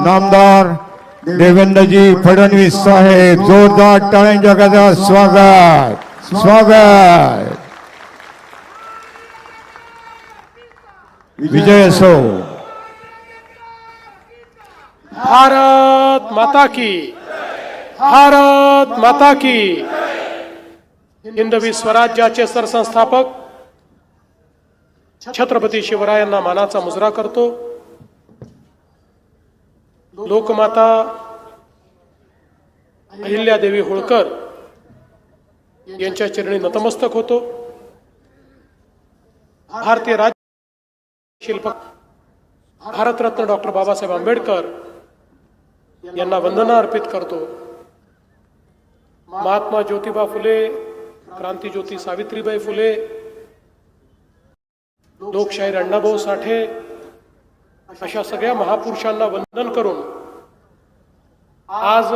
नामदार देवेंद्रजी फडणवीस साहेब, जोरदार टाळ्यांच्या गजरात स्वागत स्वागत। विजय असो। भारत माता की, भारत माता की। हिंदवी स्वराज्याचे सरसंस्थापक छत्रपती शिवरायांना मानाचा मुजरा करतो। लोकमाता अहिल्यादेवी होळकर यांच्या चरणी नतमस्तक होतो। भारतीय राज्य शिल्पकार भारतरत्न डॉक्टर बाबासाहेब आंबेडकर यांना वंदना अर्पित करतो। महात्मा ज्योतिबा फुले, क्रांतिज्योती सावित्रीबाई फुले, लोकशाहीर अण्णाभाऊ साठे अशा सगळ्या महापुरुषांना वंदन करून आज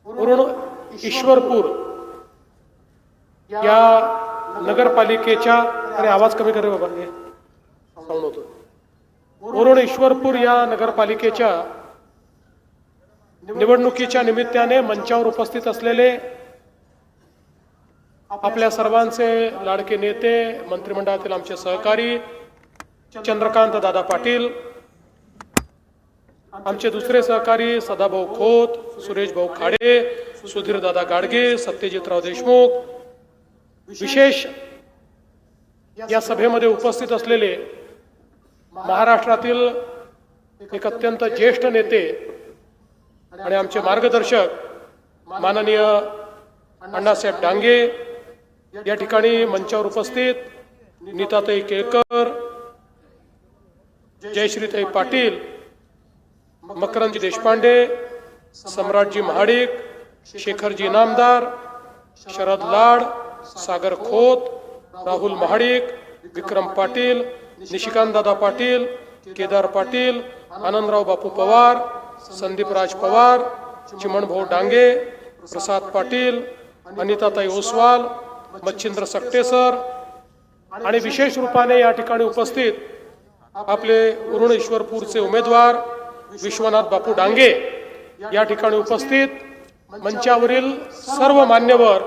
उरण ईश्वरपूर या नगरपालिकेच्या, अरे आवाज कमी करे बाबा, हे साऊंड होतो। उरण ईश्वरपूर या नगरपालिकेच्या निवडणुकीच्या निमित्ताने मंचावर उपस्थित असलेले आपल्या सर्वांचे लाडके नेते, मंत्रिमंडळातील आमचे सहकारी चंद्रकांत दादा पाटील, आमचे दुसरे सहकारी सदाभाऊ खोत, सुरेश भाऊ खाडे, सुधीर दादा गाडगे, सत्यजितराव देशमुख, विशेष या सभेमध्ये उपस्थित असलेले महाराष्ट्रातील एक अत्यंत ज्येष्ठ नेते आणि आमचे मार्गदर्शक माननीय अण्णासाहेब डांगे, या ठिकाणी मंचावर उपस्थित नीताताई केळकर, जयश्रीताई पाटील, मकरंदजी देशपांडे, सम्राटजी महाडिक, शेखरजी इनामदार, शरद लाड, सागर खोत, राहुल महाडिक, विक्रम पाटील, निशिकांतदादा पाटील, केदार पाटील, आनंदराव बापू पवार, संदीपराज पवार, चिमणभाऊ डांगे, प्रसाद पाटील, अनिताताई ओसवाल, मच्छिंद्र सक्टेसर आणि विशेष रूपाने या ठिकाणी उपस्थित आपले उरण ईश्वरपूरचे उमेदवार विश्वनाथ बापू डांगे, या ठिकाणी उपस्थित मंचावरील सर्व मान्यवर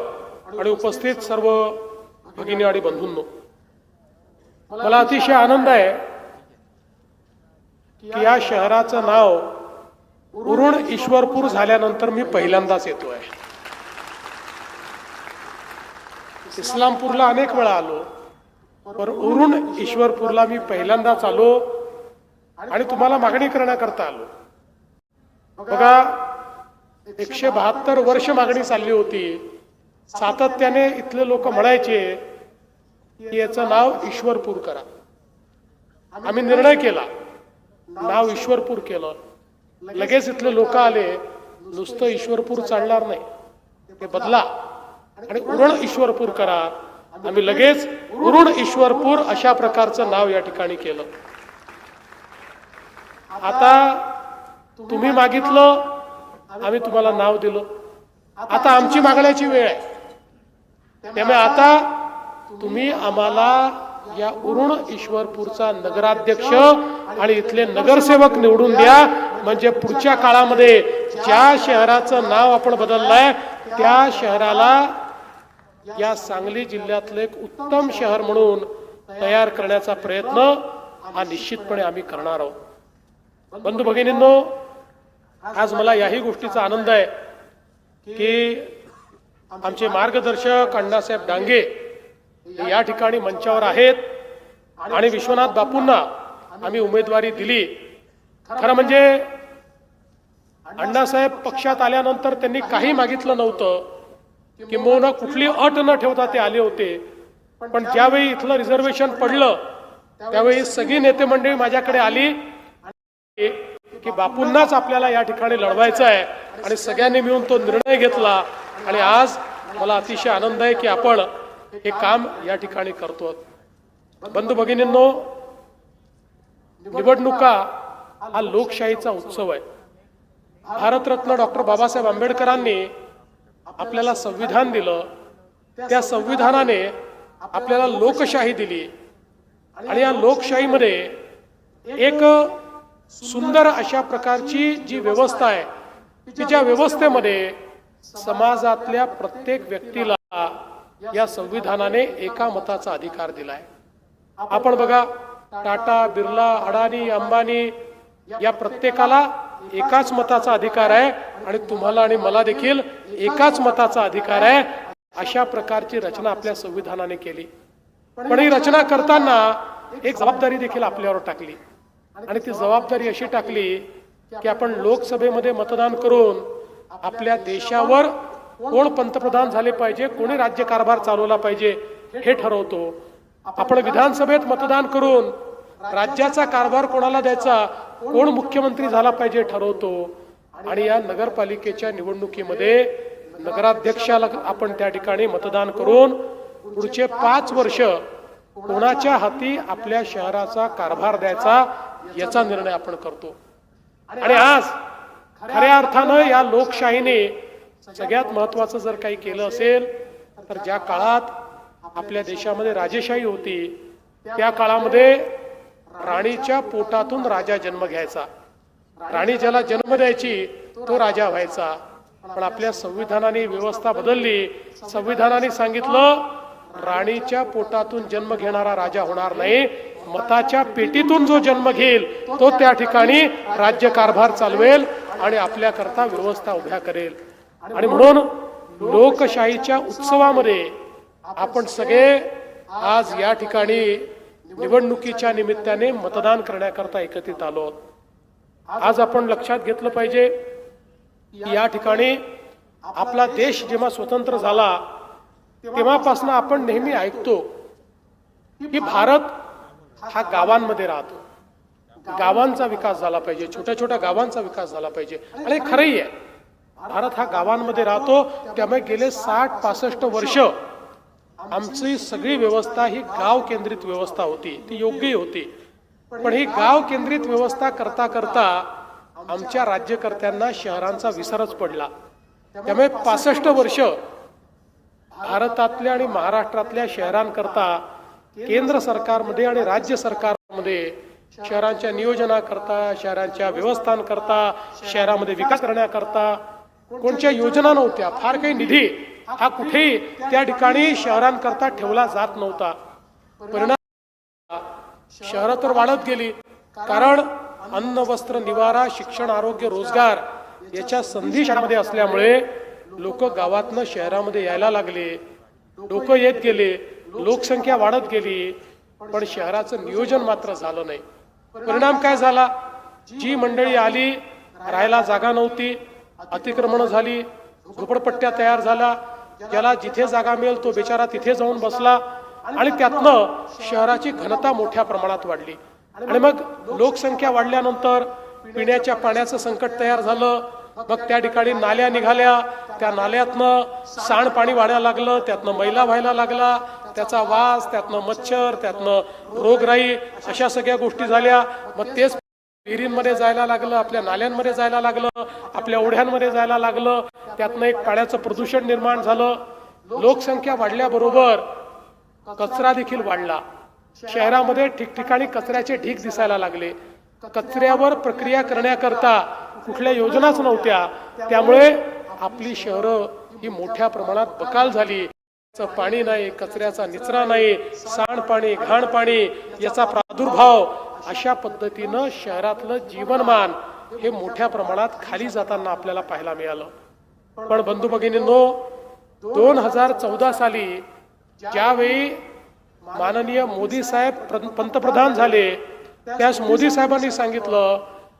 आणि उपस्थित सर्व भगिनी आणि बंधूंनो, मला अतिशय आनंद आहे की या शहराचं नाव उरण ईश्वरपूर झाल्यानंतर मी पहिल्यांदाच येतोय। इस्लामपूरला अनेक वेळा आलो, पण उरण ईश्वरपूरला मी पहिल्यांदाच आलो आणि तुम्हाला मागणी करण्याकरता आलो। बघा, 172 वर्ष मागणी चालली होती। सातत्याने इथले लोक म्हणायचे की याचं नाव ईश्वरपूर करा। आम्ही निर्णय केला, नाव ईश्वरपूर केलं। लगेच इथले लोक आले, नुसतं ईश्वरपूर चालणार नाही, ते बदला आणि उरण ईश्वरपूर करा। आम्ही लगेच उरण ईश्वरपूर अशा प्रकारचं नाव या ठिकाणी केलं। आता तुम्ही मागितलं, आम्ही तुम्हाला नाव दिलं, आता आमची मागण्याची वेळ आहे। त्यामुळे आता तुम्ही आम्हाला या उरण ईश्वरपूरचा नगराध्यक्ष आणि इथले नगरसेवक निवडून द्या, म्हणजे पुढच्या काळामध्ये ज्या शहराचं नाव आपण बदललंय त्या शहराला या सांगली जिल्ह्यातलं एक उत्तम शहर म्हणून तयार करण्याचा प्रयत्न हा निश्चितपणे आम्ही करणार आहोत। बंधू भगिनींनो, आज मला याही गोष्टीचा आनंद आहे की आमचे मार्गदर्शक अण्णासाहेब डांगे या ठिकाणी मंचावर आहेत आणि विश्वनाथ बापूंना आम्ही उमेदवारी दिली। खरं म्हणजे अण्णासाहेब पक्षात आल्यानंतर त्यांनी काही मागितलं नव्हतं, किंबहुना कुठली अट न ठेवता ते आले होते। पण ज्यावेळी इथलं रिझर्वेशन पडलं त्यावेळी सगळी नेते मंडळी माझ्याकडे आली की बापूंनाच आपल्याला या ठिकाणी लढवायचं आहे आणि सगळ्यांनी मिळून तो निर्णय घेतला आणि आज मला अतिशय आनंद आहे की आपण हे काम या ठिकाणी करतो। बंधू भगिनींनो, निवडणुका हा लोकशाहीचा उत्सव आहे। भारतरत्न डॉक्टर बाबासाहेब आंबेडकरांनी आपल्याला संविधान दिलं, त्या संविधानाने आपल्याला लोकशाही दिली आणि या लोकशाहीमध्ये एक सुंदर अशा प्रकारची जी व्यवस्था आहे की ज्या व्यवस्थेमध्ये समाजातल्या प्रत्येक व्यक्तीला या संविधानाने एका मताचा अधिकार दिलाय. आपण बघा, टाटा, बिर्ला, अडाणी, अंबानी या प्रत्येकाला एकाच मताचा अधिकार आहे आणि तुम्हाला आणि मला देखील एकाच मताचा अधिकार आहे. अशा प्रकारची रचना आपल्या संविधानाने केली. पण ही रचना करताना एक जबाबदारी देखील आपल्यावर टाकली आणि ती जबाबदारी अशी टाकली की आपण लोकसभेमध्ये मतदान करून आपल्या देशावर कोण पंतप्रधान झाले पाहिजे, कोणी राज्यकारभार चालवला पाहिजे हे ठरवतो. आपण विधानसभेत मतदान करून राज्याचा कारभार कोणाला द्यायचा, कोण मुख्यमंत्री झाला पाहिजे ठरवतो. आणि या नगरपालिकेच्या निवडणुकीमध्ये नगराध्यक्षाला आपण त्या ठिकाणी मतदान करून पुढचे 5 वर्ष कोणाच्या हाती आपल्या शहराचा कारभार द्यायचा याचा निर्णय आपण करतो. आणि आज खऱ्या अर्थानं या लोकशाहीने सगळ्यात महत्वाचं जर काही केलं असेल तर ज्या काळात आपल्या देशामध्ये राजेशाही होती त्या काळामध्ये राणीच्या पोटातून राजा जन्म घ्यायचा. राणी ज्याला जन्म द्यायची तो राजा व्हायचा. पण आपल्या संविधानाने व्यवस्था बदलली. संविधानाने सांगितलं राणीच्या पोटातून जन्म घेणारा राजा होणार नाही, मताच्या पेटीतून जो जन्म घेईल तो त्या ठिकाणी राज्यकारभार चालवेल आणि आपल्याकरता व्यवस्था उभ्या करेल. आणि म्हणून लोकशाहीच्या उत्सवामध्ये आपण सगळे आज या ठिकाणी निवडणुकीच्या निमित्ताने मतदान करण्याकरता एकत्रित आलो आहोत. आज आपण लक्षात घेतलं पाहिजे की या ठिकाणी आपला देश जेव्हा स्वतंत्र झाला तेव्हापासून आपण नेहमी ऐकतो की भारत हा गावांमध्ये राहतो, गावांचा विकास झाला पाहिजे, छोट्या छोट्या गावांचा विकास झाला पाहिजे. आणि खरंही आहे, भारत हा गावांमध्ये राहतो. त्यामुळे गेले 60-65 वर्ष आमची सगळी व्यवस्था ही गाव केंद्रित व्यवस्था होती, ती योग्यही होती. पण ही गाव केंद्रित व्यवस्था करता करता आमच्या राज्यकर्त्यांना शहरांचा विसरच पडला. त्यामुळे 65 वर्ष भारतातल्या आणि महाराष्ट्रातल्या शहरांकरता केंद्र सरकारमध्ये आणि राज्य सरकारमध्ये शहरांच्या नियोजनाकरता, शहरांच्या व्यवस्थापनाकरता, शहरामध्ये विकास करण्याकरता कोणत्या योजना नव्हत्या. फार काही निधी हा कुठेही त्या ठिकाणी शहरांकरता ठेवला जात नव्हता. परिणाम शहरं तर वाढत गेली, कारण अन्न, वस्त्र, निवारा, शिक्षण, आरोग्य, रोजगार याच्या संधी शहरामध्ये असल्यामुळे लोक गावातनं शहरामध्ये यायला लागले. लोक येत गेले, लोकसंख्या वाढत गेली, पण शहराचं नियोजन मात्र झालं नाही. परिणाम काय झाला? जी मंडळी आली, राहायला जागा नव्हती, अतिक्रमण झाली, झोपडपट्ट्या तयार झाल्या. ज्याला जिथे जागा मिळेल तो बिचारा तिथे जाऊन बसला आणि त्यातनं शहराची घनता मोठ्या प्रमाणात वाढली. आणि मग लोकसंख्या वाढल्यानंतर पिण्याच्या पाण्याचं संकट तयार झालं. मग त्या ठिकाणी नाल्या निघाल्या, त्या नाल्यातनं सांडपाणी वाढायला लागलं, त्यातनं मैला व्हायला लागला, त्याचा वास, त्यातनं मच्छर, त्यातनं रोगराई, अशा सगळ्या गोष्टी झाल्या. मग तेच विहिरींमध्ये जायला लागलं, आपल्या नाल्यांमध्ये जायला लागलं, आपल्या ओढ्यांमध्ये जायला लागलं. त्यातनं एक पाण्याचं प्रदूषण निर्माण झालं. लोकसंख्या वाढल्याबरोबर कचरा देखील वाढला. शहरामध्ये ठिकठिकाणी कचऱ्याचे ढीग दिसायला लागले. कचऱ्यावर प्रक्रिया करण्याकरता कुठल्या योजनाच नव्हत्या. त्यामुळे आपली शहरं ही मोठ्या प्रमाणात बकाल झाली. पाणी नाही, कचऱ्याचा निचरा नाही, सांडपाणी, घाणपाणी याचा प्रादुर्भाव, अशा पद्धतीनं शहरातलं जीवनमान हे मोठ्या प्रमाणात खाली जाताना आपल्याला पाहायला मिळालं. पण बंधू भगिनींनो, 2014 साली ज्यावेळी माननीय मोदी साहेब पंतप्रधान झाले, त्यास मोदी साहेबांनी सांगितलं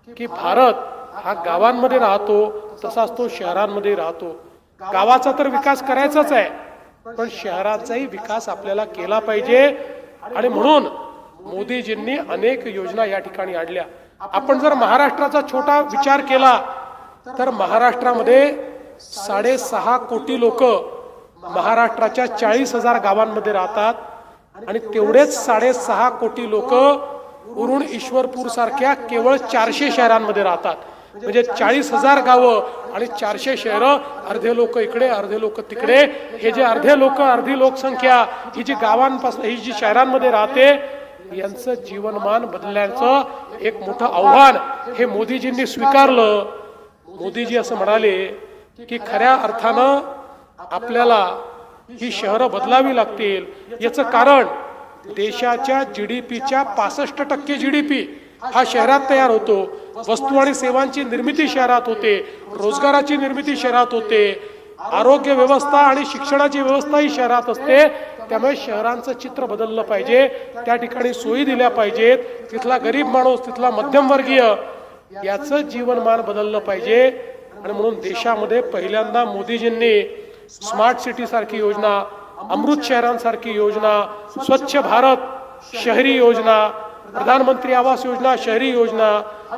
की भारत हा गावांमध्ये राहतो तसाच तो शहरांमध्ये राहतो. गावाचा तर विकास करायचाच आहे, पण शहराचाही विकास आपल्याला केला पाहिजे. आणि म्हणून मोदीजींनी अनेक योजना या ठिकाणी आणल्या. आपण जर महाराष्ट्राचा छोटा विचार केला तर महाराष्ट्रामध्ये 6.5 कोटी लोक महाराष्ट्राच्या 40,000 गावांमध्ये राहतात आणि तेवढेच 6.5 कोटी लोक उरण, ईश्वरपूर सारख्या केवळ 400 शहरांमध्ये राहतात. म्हणजे 40,000 गावं आणि 400 शहरं, अर्धे लोक इकडे, अर्धे लोक तिकडे. हे जे अर्धे लोक, अर्धी लोकसंख्या ही जी गावांपासून, ही जी शहरांमध्ये राहते, यांचं जीवनमान बदलण्याचं एक मोठं आव्हान हे मोदीजींनी स्वीकारलं. मोदीजी असं म्हणाले की खऱ्या अर्थानं आपल्याला ही शहरं बदलावी लागतील. याचं कारण देशाच्या जीडीपीच्या 65% जीडीपी हा शहरात तयार होतो. वस्तू आणि सेवांची निर्मिती शहरात होते, रोजगाराची निर्मिती शहरात होते, आरोग्य व्यवस्था आणि शिक्षणाची व्यवस्था ही शहरात असते. त्यामुळे शहरांचं चित्र बदललं पाहिजे, त्या ठिकाणी सोयी दिल्या पाहिजेत. तिथला गरीब माणूस, तिथला मध्यमवर्गीय याचं जीवनमान बदललं पाहिजे. आणि म्हणून देशामध्ये पहिल्यांदा मोदीजींनी स्मार्ट सिटी सारखी योजना, अमृत शहरांसारखी योजना, स्वच्छ भारत शहरी योजना, प्रधानमंत्री आवास योजना शहरी योजना,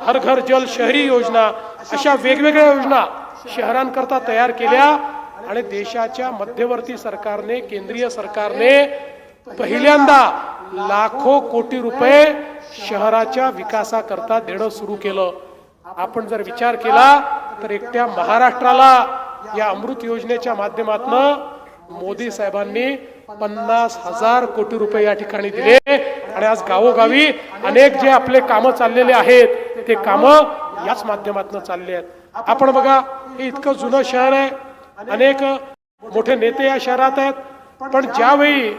हर घर जल शहरी योजना, अशा वेगवेगळ्या योजना शहरांकरता तयार केल्या. आणि देशाच्या मध्यवर्ती सरकारने, केंद्रीय सरकारने पहिल्यांदा लाखो कोटी रुपये शहराच्या विकासाकरता देणं सुरू केलं. आपण जर विचार केला तर एकट्या महाराष्ट्राला या अमृत योजनेच्या माध्यमातून मोदी साहेबांनी 50,000 कोटी रुपये या ठिकाणी दिले. आणि आज गावोगावी अनेक जे आपले कामं चाललेले आहेत ते कामं याच माध्यमातून चालले आहेत. आपण बघा, हे इतकं जुनं शहर आहे, अनेक मोठे नेते या शहरात आहेत. पण ज्यावेळी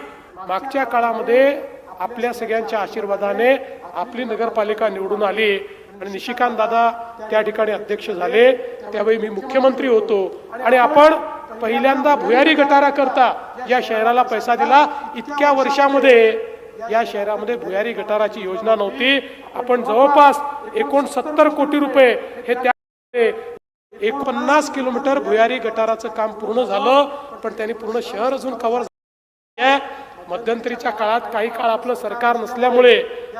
मागच्या काळामध्ये आपल्या सगळ्यांच्या आशीर्वादाने आपली नगरपालिका निवडून आली आणि निशिकांत दादा त्या ठिकाणी अध्यक्ष झाले, त्यावेळी मी मुख्यमंत्री होतो आणि आपण पहिल्यांदा भुयारी गटारा करता या शहराला पैसा दिला. इतक्या वर्षामध्ये या शहरामध्ये भुयारी गटाराची योजना नव्हती. आपण जवळपास 69 कोटी रुपये हे त्या 49 किलोमीटर भुयारी गटाराचं काम पूर्ण झालं. पण त्यांनी पूर्ण शहर अजून कव्हर झालं. मध्यंतरीच्या काळात काही काळ आपलं सरकार नसल्यामुळे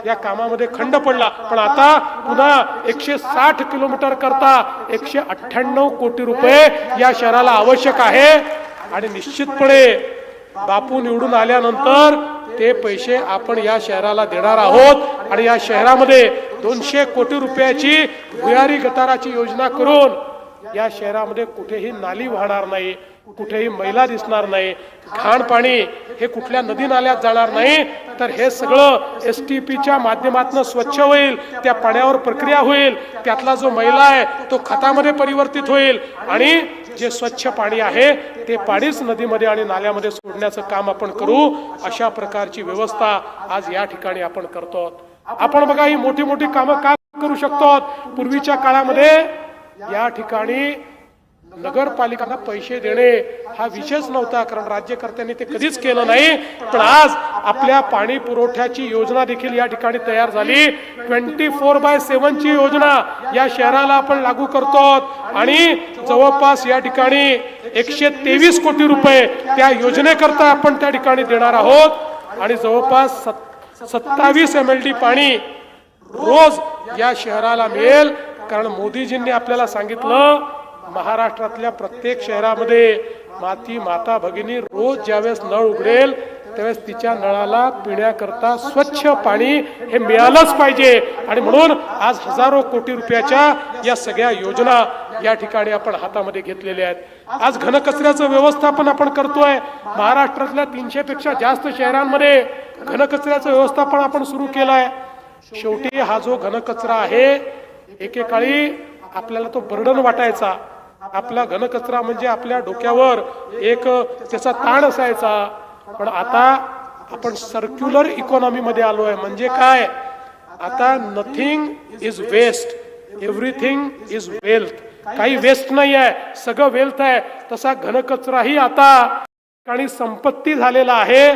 या कामामध्ये खंड पडला. पण आता पुन्हा 160 किलोमीटर करता 198 कोटी रुपये या शहराला आवश्यक आहे. आणि निश्चितपणे बापू निवडून आल्यानंतर ते पैसे आपण या शहराला देणार आहोत. आणि या शहरामध्ये 200 कोटी रुपयाची भुयारी गटाराची योजना करून या शहरामध्ये कुठेही नाली वाहणार नाही, कुठेही मैला दिसणार नाही, घाण पाणी हे कुठल्या नदी नाल्यात जाणार नाही. तर हे सगळं STPच्या माध्यमातून स्वच्छ होईल, त्या पाण्यावर प्रक्रिया होईल, त्यातला जो मैला आहे तो खतामध्ये परिवर्तित होईल आणि जे स्वच्छ पाणी आहे ते पाणीच नदीमध्ये आणि नाल्यामध्ये सोडण्याचं काम आपण करू. अशा प्रकारची व्यवस्था आज या ठिकाणी आपण करतो. आपण बघा, ही मोठी मोठी कामं का करू शकतो. पूर्वीच्या काळामध्ये या ठिकाणी नगरपालिकांना पैसे देणे हा विषयच नव्हता, कारण राज्यकर्त्यांनी ते कधीच केलं नाही. पण आज आपल्या पाणी पुरवठ्याची योजना देखील या ठिकाणी तयार झाली. 24/7 ची योजना या शहराला आपण लागू करतो आणि जवळपास या ठिकाणी 123 कोटी रुपये त्या योजनेकरता आपण त्या ठिकाणी देणार आहोत. आणि जवळपास 27 MLD पाणी रोज या शहराला मिळेल. कारण मोदीजींनी आपल्याला सांगितलं, महाराष्ट्रातल्या प्रत्येक शहरामध्ये माता भगिनी रोज ज्यावेळेस नळ उघडेल त्यावेळेस तिच्या नळाला पिण्याकरता स्वच्छ पाणी हे मिळालंच पाहिजे. आणि म्हणून आज हजारो कोटी रुपयाच्या या सगळ्या योजना या ठिकाणी आपण हातामध्ये घेतलेल्या आहेत. आज घनकचऱ्याचं व्यवस्थापन आपण करतोय. महाराष्ट्रातल्या 300 पेक्षा जास्त शहरांमध्ये घनकचऱ्याचं व्यवस्थापन आपण सुरू केलं आहे. शेवटी हा जो घनकचरा आहे, एकेकाळी आपल्याला तो बर्डन वाटायचा. आपला घनकचरा म्हणजे आपल्या डोक्यावर एक त्याचा ताण असायचा. पण आता आपण सर्क्युलर इकॉनॉमी मध्ये आलोय. म्हणजे काय, आता nothing is waste, everything is wealth. काही वेस्ट नाही आहे, सगळं वेल्थ आहे. तसा घनकचराही आता आणि संपत्ती झालेला आहे.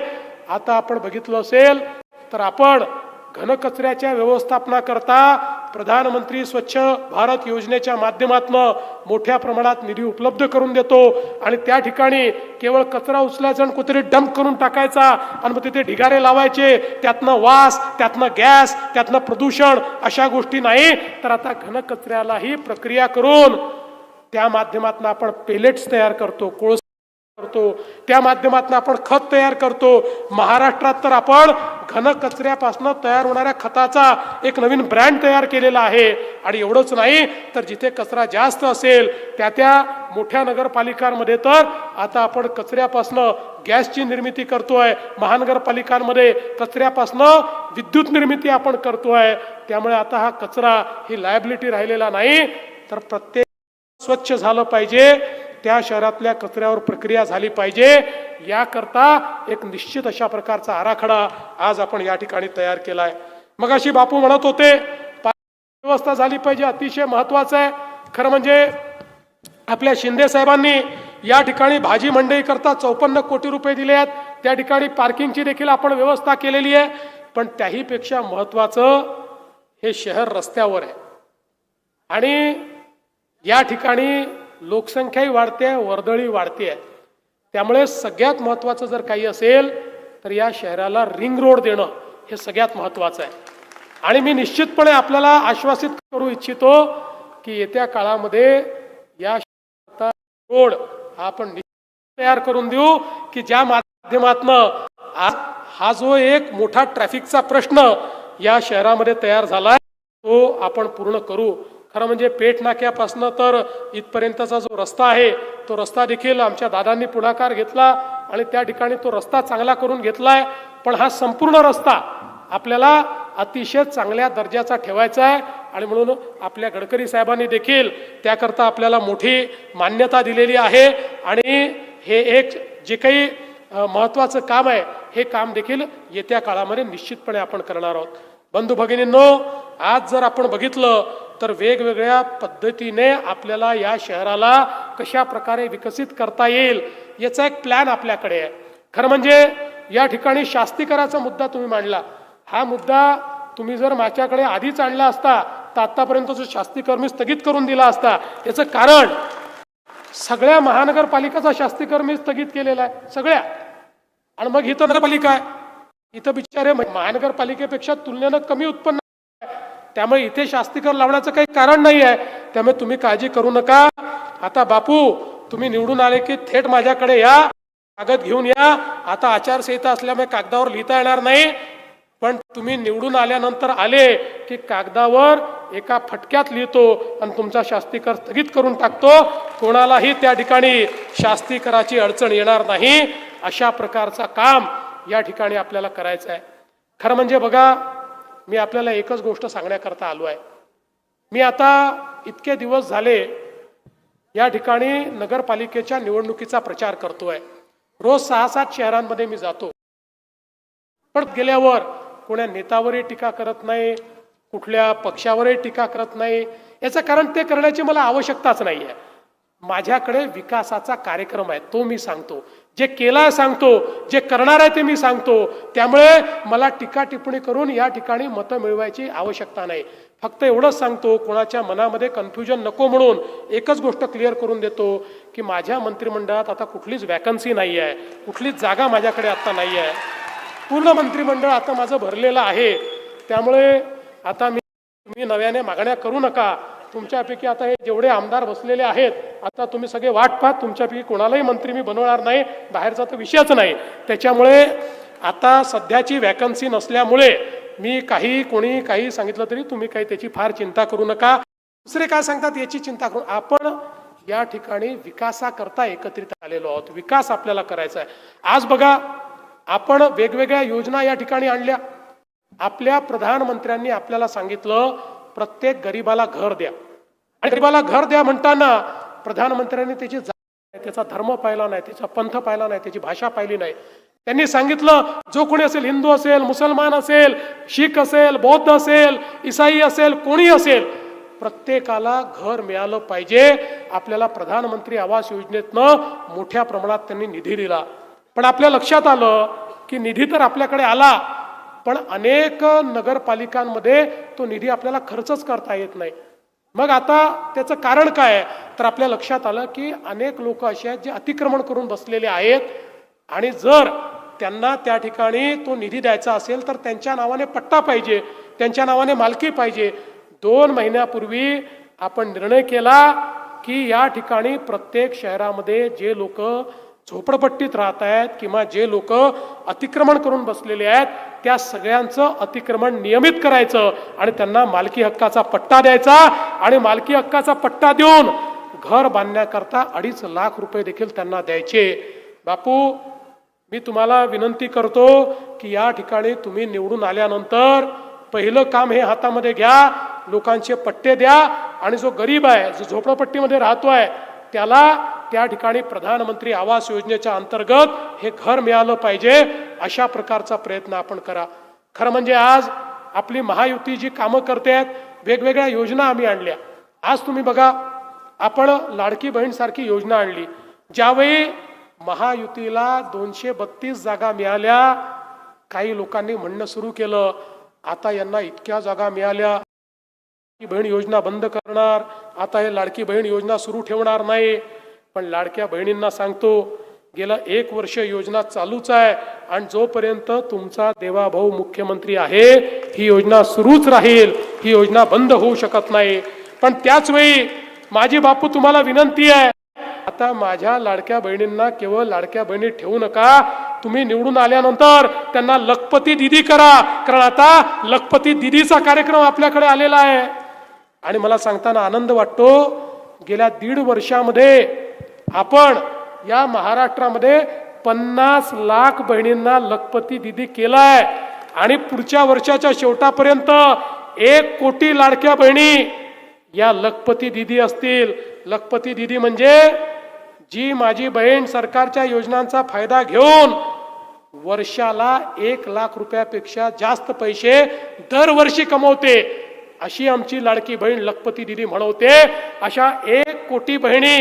आता आपण बघितलं असेल तर आपण घनकचऱ्याच्या व्यवस्थापनाकरता प्रधानमंत्री स्वच्छ भारत योजनेच्या माध्यमातून मोठ्या प्रमाणात निधी उपलब्ध करून देतो. आणि त्या ठिकाणी केवळ कचरा उचलायचा आणि कुठेतरी डंप करून टाकायचा आणि मग तिथे ढिगारे लावायचे, त्यातनं वास, त्यातनं गॅस, त्यातनं प्रदूषण, अशा गोष्टी नाही. तर आता घनकचऱ्यालाही प्रक्रिया करून त्या माध्यमातून आपण पेलेट्स तयार करतो, कोळसा करतो. करतो, त्या माध्यमातून आपण खत तयार करतो. महाराष्ट्रात तर आपण घन कचऱ्यापासून तयार होणाऱ्या खताचा एक नवीन ब्रँड तयार केलेला आहे. आणि एवढंच नाही तर जिथे कचरा जास्त असेल त्या मोठ्या नगरपालिकांमध्ये तर आता आपण कचऱ्यापासून गॅसची निर्मिती करतोय, महानगरपालिकांमध्ये कचऱ्यापासून विद्युत निर्मिती आपण करतोय. त्यामुळे आता हा कचरा ही लायबिलिटी राहिलेला नाही, तर प्रत्येक स्वच्छ झालं पाहिजे, त्या शहरातल्या कचऱ्यावर प्रक्रिया झाली पाहिजे. याकरता एक निश्चित अशा प्रकारचा आराखडा आज आपण या ठिकाणी तयार केलाय. मगाशी बापू म्हणत होते व्यवस्था झाली पाहिजे, अतिशय महत्वाचं आहे. खरं म्हणजे आपल्या शिंदे साहेबांनी या ठिकाणी भाजी मंडई करता 54 कोटी रुपये दिले आहेत. त्या ठिकाणी पार्किंगची देखील आपण व्यवस्था केलेली आहे. पण त्याहीपेक्षा महत्वाचं हे शहर रस्त्यावर आहे आणि या ठिकाणी लोकसंख्याही वाढते, वर्दळी वाढते. त्यामुळे सगळ्यात महत्वाचं जर काही असेल तर या शहराला रिंग रोड देणं हे सगळ्यात महत्वाचं आहे. आणि मी निश्चितपणे आपल्याला आश्वासित करू इच्छितो की येत्या काळामध्ये या रोड हा आपण तयार करून देऊ की ज्या माध्यमातनं हा जो एक मोठा ट्रॅफिकचा प्रश्न या शहरामध्ये तयार झालाय तो आपण पूर्ण करू. खरं म्हणजे पेठ नाक्यापासून तर इथपर्यंतचा जो रस्ता आहे तो रस्ता देखील आमच्या दादांनी पुढाकार घेतला आणि त्या ठिकाणी तो रस्ता चांगला करून घेतलाय. पण हा संपूर्ण रस्ता आपल्याला अतिशय चांगल्या दर्जाचा ठेवायचा आहे आणि म्हणून आपल्या गडकरी साहेबांनी देखील त्याकरता आपल्याला मोठी मान्यता दिलेली आहे. आणि हे एक जे काही महत्त्वाचं काम आहे हे काम देखील येत्या काळामध्ये निश्चितपणे आपण करणार आहोत. बंधू भगिनींनो, आज जर आपण बघितलं तर वेगवेगळ्या पद्धतीने आपल्याला या शहराला कशा प्रकारे विकसित करता येईल याचा एक प्लॅन आपल्याकडे आहे. खरं म्हणजे या ठिकाणी शास्तीकराचा मुद्दा तुम्ही मांडला. हा मुद्दा तुम्ही जर माझ्याकडे आधीच आणला असता तर आतापर्यंत जो शास्तीकर मी स्थगित करून दिला असता. याचं कारण सगळ्या महानगरपालिकाचा शास्तीकर मी स्थगित केलेला आहे, सगळ्या. आणि मग इथं नगरपालिका आहे, इथं बिचारे महानगरपालिकेपेक्षा तुलनेनं कमी उत्पन्न, त्यामुळे इथे शास्तीकर लावण्याचं काही कारण नाही आहे. त्यामुळे तुम्ही काळजी करू नका. आता बापू तुम्ही निवडून आले की थेट माझ्याकडे या, कागद घेऊन या. आता आचारसंहिता असल्यामुळे कागदावर लिहिता येणार नाही, पण तुम्ही निवडून आल्यानंतर आले की कागदावर एका फटक्यात लिहितो आणि तुमचा शास्तीकर स्थगित करून टाकतो. कोणालाही त्या ठिकाणी शास्तीकराची अडचण येणार नाही. अशा प्रकारचा काम या ठिकाणी आपल्याला करायचं आहे. खरं म्हणजे बघा, मी आपल्याला एकच गोष्ट सांगण्याकरता आलो आहे. मी आता इतके दिवस झाले या ठिकाणी नगरपालिकेच्या निवडणुकीचा प्रचार करतोय. रोज 6-7 शहरांमध्ये मी जातो. पण गेल्यावर कोण्या नेत्यावरही टीका करत नाही, कुठल्या पक्षावरही टीका करत नाही. याचं कारण ते करण्याची मला आवश्यकताच नाही आहे. माझ्याकडे विकासाचा कार्यक्रम आहे, तो मी सांगतो. जे केलाय सांगतो, जे करणार आहे ते मी सांगतो. त्यामुळे मला टीका टिप्पणी करून या ठिकाणी मतं मिळवायची आवश्यकता नाही. फक्त एवढंच सांगतो, कोणाच्या मनामध्ये कन्फ्युजन नको म्हणून एकच गोष्ट क्लिअर करून देतो की माझ्या मंत्रिमंडळात आता कुठलीच वॅकन्सी नाही आहे, कुठलीच जागा माझ्याकडे आता नाही आहे. पूर्ण मंत्रिमंडळ आता माझं भरलेलं आहे. त्यामुळे आता मी नव्याने मागण्या करू नका. तुमच्यापैकी आता हे जेवढे आमदार बसलेले आहेत, आता तुम्ही सगळे वाट पाहत. तुमच्यापैकी कोणालाही मंत्री मी बनवणार नाही, बाहेरचा तर विषयच नाही. त्याच्यामुळे आता सध्याची वॅकन्सी नसल्यामुळे मी कोणी काही सांगितलं तरी तुम्ही काही त्याची फार चिंता करू नका. दुसरे काय सांगतात याची चिंता करू. आपण या ठिकाणी विकासाकरता एकत्रित आलेलो आहोत. विकास आपल्याला करायचा आहे. आज बघा, आपण वेगवेगळ्या योजना या ठिकाणी आणल्या. आपल्या प्रधानमंत्र्यांनी आपल्याला सांगितलं प्रत्येक गरीबाला घर द्या. आणि गरीबाला घर द्या म्हणताना प्रधानमंत्र्यांनी त्याची त्याचा धर्म पाहिला नाही, त्याचा पंथ पाहिला नाही, त्याची भाषा पाहिली नाही. त्यांनी सांगितलं जो कोणी असेल, हिंदू असेल, मुसलमान असेल, शीख असेल, बौद्ध असेल, ईसाई असेल, कोणी असेल, प्रत्येकाला घर मिळालं पाहिजे. आपल्याला प्रधानमंत्री आवास योजनेतनं मोठ्या प्रमाणात त्यांनी निधी दिला. पण आपल्या लक्षात आलं की निधी तर आपल्याकडे आला, पण अनेक नगरपालिकांमध्ये तो निधी आपल्याला खर्चच करता येत नाही. मग आता त्याचं कारण काय? तर आपल्या लक्षात आलं की अनेक लोक असे आहेत जे अतिक्रमण करून बसलेले आहेत आणि जर त्यांना त्या ठिकाणी तो निधी द्यायचा असेल तर त्यांच्या नावाने पट्टा पाहिजे, त्यांच्या नावाने मालकी पाहिजे. 2 महिन्यापूर्वी आपण निर्णय केला की या ठिकाणी प्रत्येक शहरामध्ये जे लोक झोपडपट्टीत राहत आहेत किंवा जे लोक अतिक्रमण करून बसलेले आहेत त्या सगळ्यांचं अतिक्रमण नियमित करायचं आणि त्यांना मालकी हक्काचा पट्टा द्यायचा आणि मालकी हक्काचा पट्टा देऊन घर बांधण्याकरता 2.5 लाख रुपये देखील त्यांना द्यायचे. बापू, मी तुम्हाला विनंती करतो की या ठिकाणी तुम्ही निवडून आल्यानंतर पहिलं काम हे हातामध्ये घ्या, लोकांचे पट्टे द्या आणि जो गरीब आहे, जो झोपडपट्टीमध्ये राहतोय त्याला त्या ठिकाणी प्रधानमंत्री आवास योजनेच्या अंतर्गत हे घर मिळालं पाहिजे. अशा प्रकारचा प्रयत्न आपण करा. खरं म्हणजे आज आपली महायुती जी कामं करते आहेत, वेगवेगळ्या योजना आम्ही आणल्या. आज तुम्ही बघा, आपण लाडकी बहीण सारखी योजना आणली. ज्यावेळी महायुतीला 232 जागा मिळाल्या, काही लोकांनी म्हणणं सुरू केलं, आता यांना इतक्या जागा मिळाल्या, लाडकी बहीण योजना बंद करणार, आता हे लाडकी बहीण योजना सुरू ठेवणार नाही. पण लाडक्या बहिणींना सांगतो, गेलं 1 वर्ष योजना चालूच आहे आणि जोपर्यंत तुमचा देवाभाऊ मुख्यमंत्री आहे ही योजना सुरूच राहील, ही योजना बंद होऊ शकत नाही. पण त्याच वेळी माझी बापू तुम्हाला विनंती आहे, आता माझ्या लाडक्या बहिणींना केवळ लाडक्या बहिणी ठेवू नका, तुम्ही निवडून आल्यानंतर त्यांना लखपती दिदी करा. कारण आता लखपती दिदीचा कार्यक्रम आपल्याकडे आलेला आहे. आणि मला सांगताना आनंद वाटतो, गेल्या 1.5 वर्षामध्ये आपण या महाराष्ट्रामध्ये 50 लाख बहिणींना लखपती दिदी केलाय आणि पुढच्या वर्षाच्या शेवटापर्यंत 1 कोटी लाडक्या बहिणी या लखपती दिदी असतील. लखपती दिदी म्हणजे जी माझी बहीण सरकारच्या योजनांचा फायदा घेऊन वर्षाला 1 लाख रुपयापेक्षा जास्त पैसे दरवर्षी कमवते, अशी आमची लाडकी बहीण लखपती दिदी म्हणवते. अशा 1 कोटी बहिणी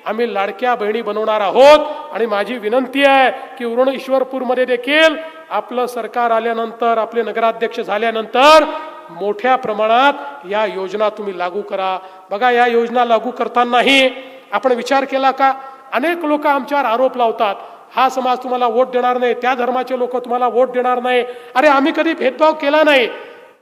आम्ही लाडक्या बहिणी बनवणार आहोत. आणि माझी विनंती आहे की उरण ईश्वरपूरमध्ये देखील आपलं सरकार आल्यानंतर, आपले नगराध्यक्ष झाल्यानंतर मोठ्या प्रमाणात या योजना तुम्ही लागू करा. बघा, या योजना लागू करतानाही आपण विचार केला का? अनेक लोक आमच्यावर आरोप लावतात, हा समाज तुम्हाला वोट देणार नाही, त्या धर्माचे लोक तुम्हाला वोट देणार नाही. अरे, आम्ही कधी भेदभाव केला नाही.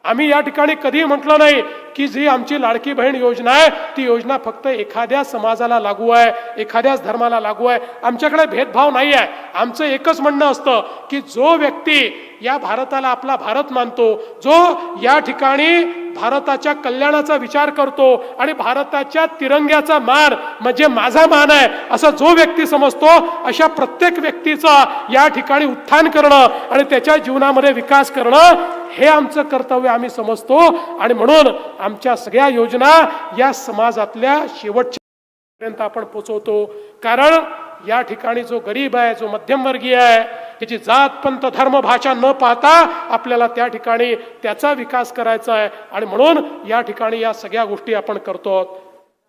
आम्ही या ठिकाणी कधी म्हटलं नाही की जी आमची लाडकी बहीण योजना आहे ती योजना फक्त एखाद्या समाजाला लागू आहे, एखाद्याच धर्माला लागू आहे. आमच्याकडे भेदभाव नाही आहे. आमचं एकच म्हणणं असतं की जो व्यक्ती या भारताला आपला भारत मानतो, जो या ठिकाणी भारताच्या कल्याणाचा विचार करतो आणि भारताच्या तिरंग्याचा मान म्हणजे माझा मान आहे असं जो व्यक्ती समजतो, अशा प्रत्येक व्यक्तीचा या ठिकाणी उत्थान करणं आणि त्याच्या जीवनामध्ये विकास करणं हे आमचं कर्तव्य आम्ही समजतो. आणि म्हणून आमच्या सगळ्या योजना या समाजातल्या शेवटपर्यंत आपण पोहोचवतो. कारण या ठिकाणी जो गरीब आहे, जो मध्यमवर्गीय आहे, त्याची जात पंथ धर्म भाषा न पाहता आपल्याला त्या ठिकाणी त्याचा विकास करायचा आहे. आणि म्हणून या ठिकाणी या सगळ्या गोष्टी आपण करतो.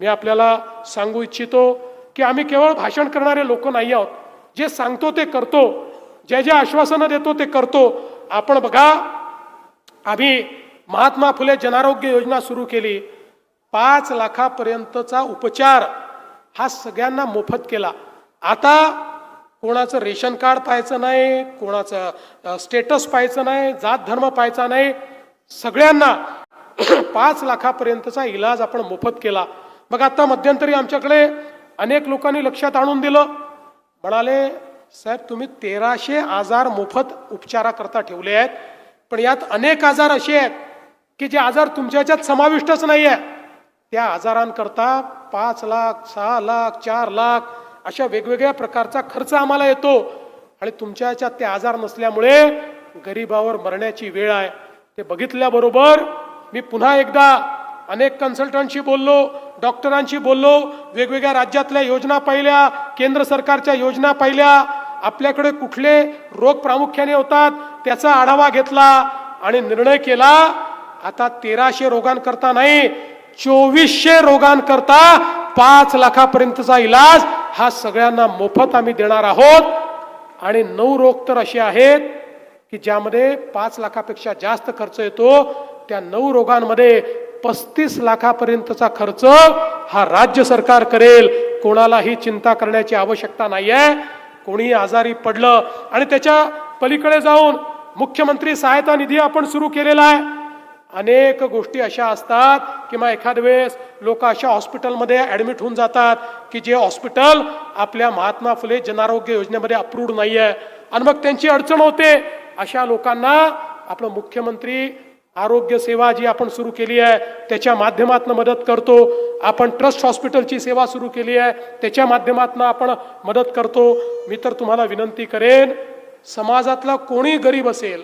मी आपल्याला सांगू इच्छितो की आम्ही केवळ भाषण करणारे लोक नाही आहोत. जे सांगतो ते करतो, जे आश्वासनं देतो ते करतो. आपण बघा, आम्ही महात्मा फुले जनआरोग्य योजना सुरू केली. 5 लाखापर्यंतचा उपचार हा सगळ्यांना मोफत केला. आता कोणाचं रेशन कार्ड पाहायचं नाही, कोणाचं स्टेटस पाहायचं नाही, जात धर्म पाहायचा नाही, सगळ्यांना 5 लाखापर्यंतचा इलाज आपण मोफत केला. मग आता मध्यंतरी आमच्याकडे अनेक लोकांनी लक्षात आणून दिलं, म्हणाले, साहेब तुम्ही 1300 आजार मोफत उपचाराकरता ठेवले आहेत, पण यात अनेक आजार असे आहेत की जे आजार तुमच्या ह्याच्यात समाविष्टच नाही आहे. त्या आजारांकरता 5 लाख, 6 लाख, 4 लाख अशा वेगवेगळ्या प्रकारचा खर्च आम्हाला येतो. आणि तुमच्या ह्याच्यात ते आजार नसल्यामुळे गरिबावर मरण्याची वेळ आहे. ते बघितल्याबरोबर मी पुन्हा एकदा अनेक कन्सल्टंटशी बोललो, डॉक्टरांशी बोललो, वेगवेगळ्या राज्यातल्या योजना पाहिल्या, केंद्र सरकारच्या योजना पाहिल्या, आपल्याकडे कुठले रोग प्रामुख्याने होतात त्याचा आढावा घेतला आणि निर्णय केला, आता 1300 रोगांकरता नाही, 2400 रोगांकरता 5 लाखापर्यंतचा इलाज हा सगळ्यांना मोफत आम्ही देणार आहोत. आणि 9 रोग तर असे आहेत की ज्यामध्ये 5 लाखापेक्षा जास्त खर्च येतो. त्या 9 रोगांमध्ये 35 लाखापर्यंतचा खर्च हा राज्य सरकार करेल. कोणालाही चिंता करण्याची आवश्यकता नाही आहे. कोणी आजारी पडलं आणि त्याच्या पलीकडे जाऊन मुख्यमंत्री सहायता निधी आपण सुरू केलेला आहे. अनेक गोष्टी अशा असतात की मग एखाद्या वेळेस लोक अशा हॉस्पिटलमध्ये ॲडमिट होऊन जातात की जे हॉस्पिटल आपल्या महात्मा फुले जनआरोग्य योजनेमध्ये अप्रूव्ड नाही आहे आणि मग त्यांची अडचण होते. अशा लोकांना आपलं मुख्यमंत्री आरोग्य सेवा जी आपण सुरू केली आहे त्याच्या माध्यमातून मदत करतो. आपण ट्रस्ट हॉस्पिटलची सेवा सुरू केली आहे त्याच्या माध्यमातून आपण मदत करतो. मी तर तुम्हाला विनंती करेन, समाजातला कोणी गरीब असेल,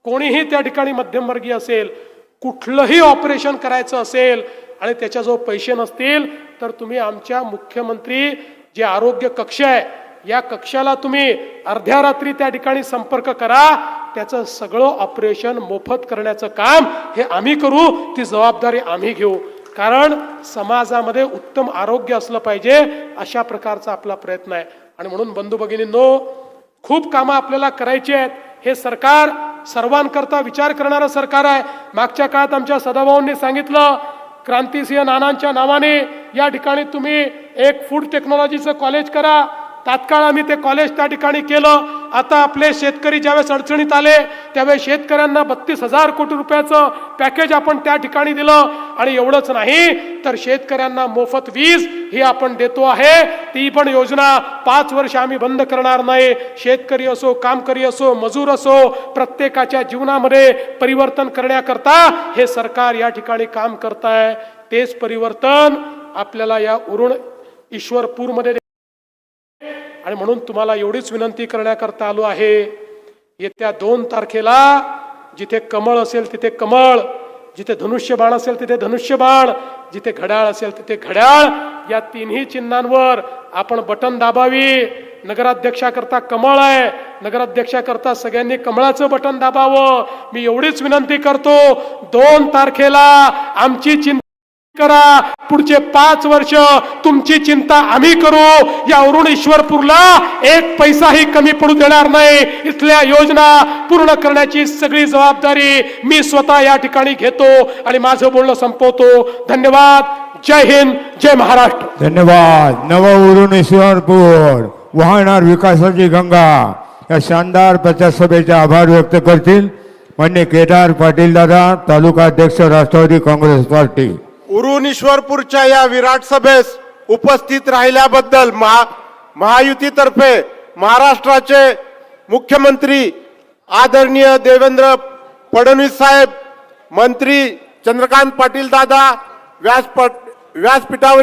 कोणीही त्या ठिकाणी मध्यमवर्गीय असेल, कुठलंही ऑपरेशन करायचं असेल आणि त्याच्याजवळ पैसे नसतील तर तुम्ही आमच्या मुख्यमंत्री जे आरोग्य कक्ष आहे या कक्षाला तुम्ही अर्ध्या रात्री त्या ठिकाणी संपर्क करा. त्याचं सगळं ऑपरेशन मोफत करण्याचं काम हे आम्ही करू, ती जबाबदारी आम्ही घेऊ. कारण समाजामध्ये उत्तम आरोग्य असलं पाहिजे अशा प्रकारचा आपला प्रयत्न आहे. आणि म्हणून बंधू भगिनींनो, खूप कामं आपल्याला करायची आहेत. हे सरकार सर्वांकरता विचार करणारं सरकार आहे. मागच्या काळात आमच्या सदाभाऊंनी सांगितलं, क्रांतिसिंह नानांच्या नावाने या ठिकाणी तुम्ही एक फूड टेक्नॉलॉजीचं कॉलेज करा. तात्काळ आम्ही ते कॉलेज त्या ठिकाणी केलं. आता आपले शेतकरी ज्यावेळेस अडचणीत आले त्यावेळेस शेतकऱ्यांना 32,000 कोटी रुपयाचं पॅकेज आपण त्या ठिकाणी दिलं. आणि एवढंच नाही तर शेतकऱ्यांना मोफत वीज ही आपण देतो आहे. ती पण योजना 5 वर्ष आम्ही बंद करणार नाही. शेतकरी असो, कामकरी असो, मजूर असो, प्रत्येकाच्या जीवनामध्ये परिवर्तन करण्याकरता हे सरकार या ठिकाणी काम करत आहे. तेच परिवर्तन आपल्याला या उरुण ईश्वरपूरमध्ये आणि म्हणून तुम्हाला एवढीच विनंती करण्याकरता आलो आहे. येत्या 2 तारखेला जिथे कमळ असेल तिथे कमळ, जिथे धनुष्यबाण असेल तिथे धनुष्यबाण, जिथे घड्याळ असेल तिथे घड्याळ, या तिन्ही चिन्हांवर आपण बटन दाबावी. नगराध्यक्षाकरता कमळ आहे, नगराध्यक्षाकरता सगळ्यांनी कमळाचं बटन दाबावं. मी एवढीच विनंती करतो, 2 तारखेला आमची चिंता करा. पुढचे 5 वर्ष तुमची चिंता आम्ही करू. या उरुण ईश्वरपूरला 1 पैसाही कमी पडू देणार नाही. इथल्या योजना पूर्ण करण्याची सगळी जबाबदारी मी स्वतः या ठिकाणी घेतो आणि माझं बोलणं संपवतो. धन्यवाद. जय हिंद, जय महाराष्ट्र. धन्यवाद. नव उरुण ईश्वरपूर वाहणार विकासाची गंगा या शानदार प्रचारसभेचे आभार व्यक्त करतील माननीय केदार पाटील दादा, तालुका अध्यक्ष राष्ट्रवादी काँग्रेस पार्टी. उरुण ईश्वरपूरच्या या विराट सभेस उपस्थित राहिल्याबद्दल महायुतीतर्फे महाराष्ट्राचे मुख्यमंत्री आदरणीय देवेंद्र फडणवीस साहेब, मंत्री चंद्रकांत पाटील दादा, व्यासपीठावर